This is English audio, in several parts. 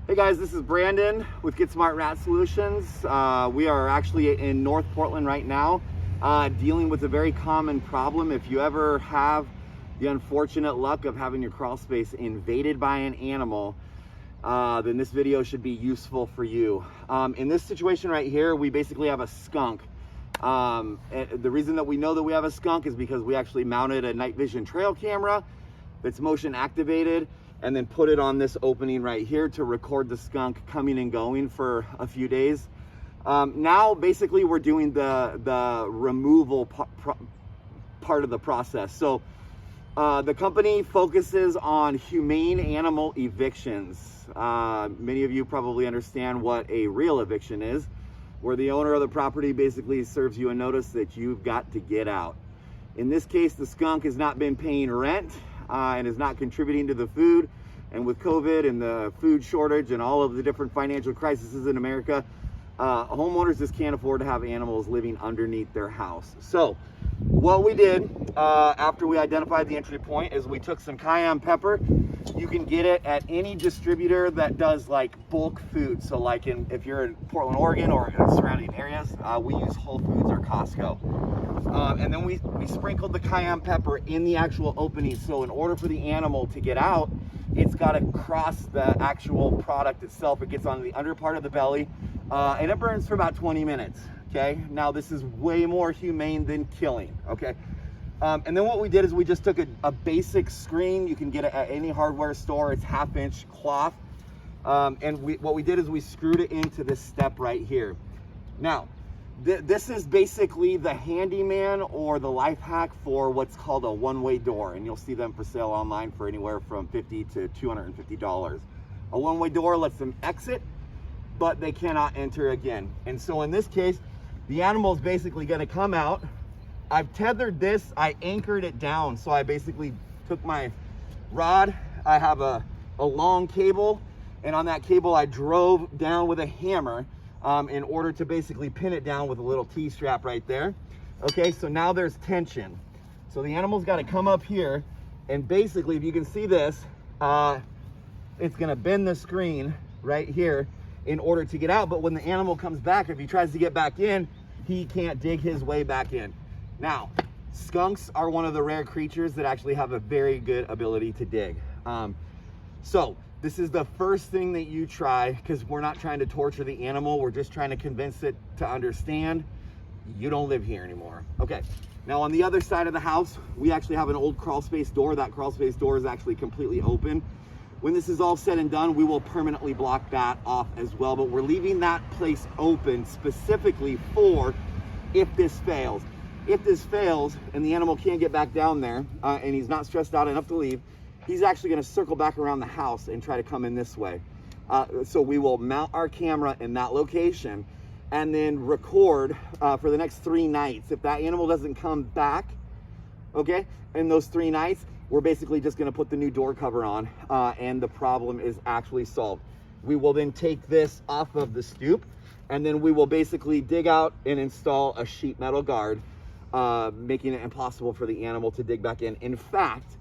Hey guys, this is Brandon with Get Smart Rat Solutions. We are actually in North Portland right now, dealing with a very common problem. If you ever have the unfortunate luck of having your crawl space invaded by an animal, then this video should be useful for you. In this situation right here, we basically have a skunk. And the reason that we know that we have a skunk is because we actually mounted a night vision trail camera that's motion activated, and then put it on this opening right here to record the skunk coming and going for a few days. Now basically we're doing the removal part of the process. So the company focuses on humane animal evictions. Many of you probably understand what a real eviction is, where the owner of the property basically serves you a notice that you've got to get out. In this case, the skunk has not been paying rent and is not contributing to the food. And with COVID and the food shortage and all of the different financial crises in America, homeowners just can't afford to have animals living underneath their house. So what we did after we identified the entry point is we took some Cayenne Pepper. You can get it at any distributor that does like bulk food. So like if you're in Portland, Oregon, or in surrounding areas, we use Whole Foods or Costco. And then we sprinkled the Cayenne Pepper in the actual opening. So in order for the animal to get out, it's got to cross the actual product itself. It gets on the under part of the belly, and it burns for about 20 minutes. Okay, now this is way more humane than killing. Okay, and then what we did is we just took a basic screen. You can get it at any hardware store. It's 1/2-inch cloth, and what we did is we screwed it into this step right here. Now this is basically the handyman or the life hack for what's called a one-way door, and you'll see them for sale online for anywhere from $50 to $250. A one-way door lets them exit, but they cannot enter again. And so in this case, the animal is basically going to come out. I've tethered this, I anchored it down. So I basically took my rod, I have a long cable, and on that cable I drove down with a hammer in order to basically pin it down with a little T-strap right there. Okay, so now there's tension. So the animal's got to come up here, and basically, if you can see this, it's going to bend the screen right here in order to get out. But when the animal comes back, if he tries to get back in, he can't dig his way back in. Now, skunks are one of the rare creatures that actually have a very good ability to dig. So this is the first thing that you try, because we're not trying to torture the animal. We're just trying to convince it to understand you don't live here anymore. Okay, now on the other side of the house, we actually have an old crawl space door. That crawl space door is actually completely open. When this is all said and done, we will permanently block that off as well, but we're leaving that place open specifically for if this fails. If this fails and the animal can't get back down there and he's not stressed out enough to leave, he's actually going to circle back around the house and try to come in this way. So we will mount our camera in that location and then record for the next 3 nights. If that animal doesn't come back, okay, in those 3 nights, we're basically just going to put the new door cover on and the problem is actually solved. We will then take this off of the stoop, and then we will basically dig out and install a sheet metal guard, making it impossible for the animal to dig back in. In fact,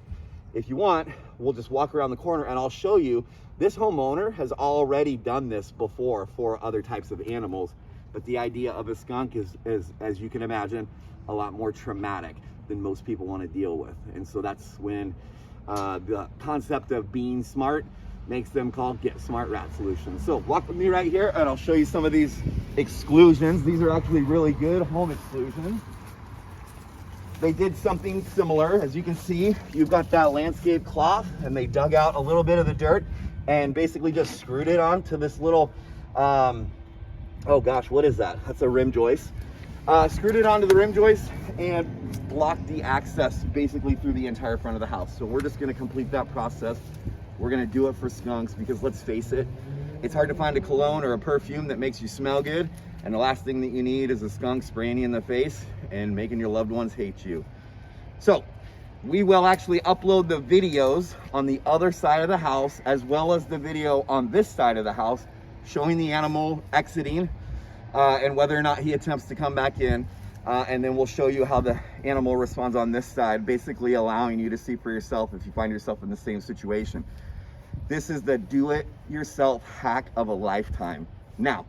if you want, we'll just walk around the corner and I'll show you. This homeowner has already done this before for other types of animals, but the idea of a skunk is, as you can imagine, a lot more traumatic than most people want to deal with. And so that's when the concept of being smart makes them call Get Smart Rat Solutions. So walk with me right here and I'll show you some of these exclusions. These are actually really good home exclusions. They did something similar. As you can see, you've got that landscape cloth, and they dug out a little bit of the dirt and basically just screwed it onto this little, oh gosh, what is that? That's a rim joist. Screwed it onto the rim joist and blocked the access basically through the entire front of the house. So we're just gonna complete that process. We're gonna do it for skunks because let's face it, it's hard to find a cologne or a perfume that makes you smell good. And the last thing that you need is a skunk spraying you in the face and making your loved ones hate you. So we will actually upload the videos on the other side of the house, as well as the video on this side of the house, showing the animal exiting and whether or not he attempts to come back in. And then we'll show you how the animal responds on this side, basically allowing you to see for yourself if you find yourself in the same situation. This is the do-it-yourself hack of a lifetime. Now,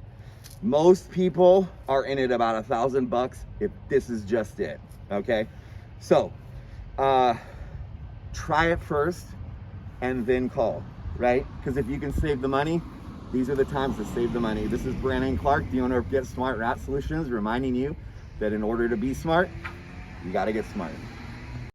most people are in it about $1,000 if this is just it, okay? So, try it first and then call, right? Because if you can save the money, these are the times to save the money. This is Brandon Clark, the owner of Get Smart Rat Solutions, reminding you that in order to be smart, you gotta get smart.